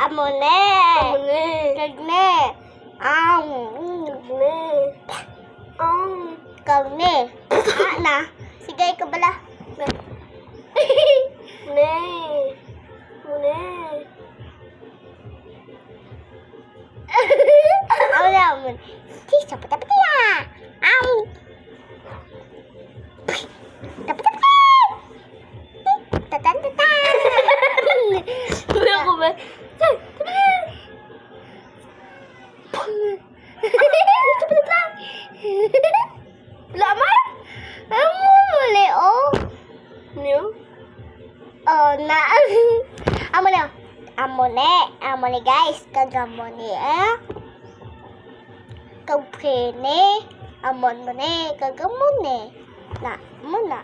Amone. Kagne. Kagne. Kagne. Na. Sige, ikaw bala. Ne. Mune. Amon. Tisa pati ya. Ako ba? Lama? Amo muli oh. Niyo? Oh na. Amo ne guys, kagamone Kagprene. Amon mo ne, kagamone. Na, muna.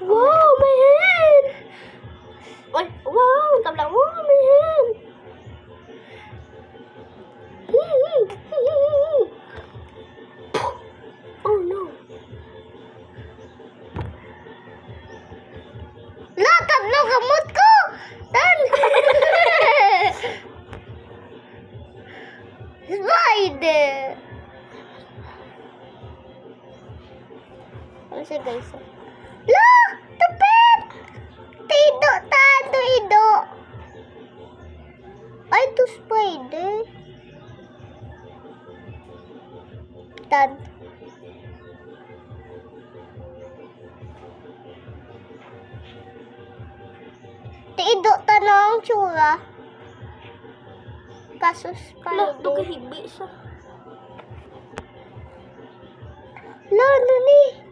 Wow, my hand! Ay, wow, tabla. Wow, my hand! Oh, no. La, tatlo gamot ko! Tan! Spider! Ano siya guys? La! Tapit! Tido! Ido! Ay, to spider. Tad. Tido tanong tsura. Kaso spider. Ito kahibi siya. Lo, ano ni?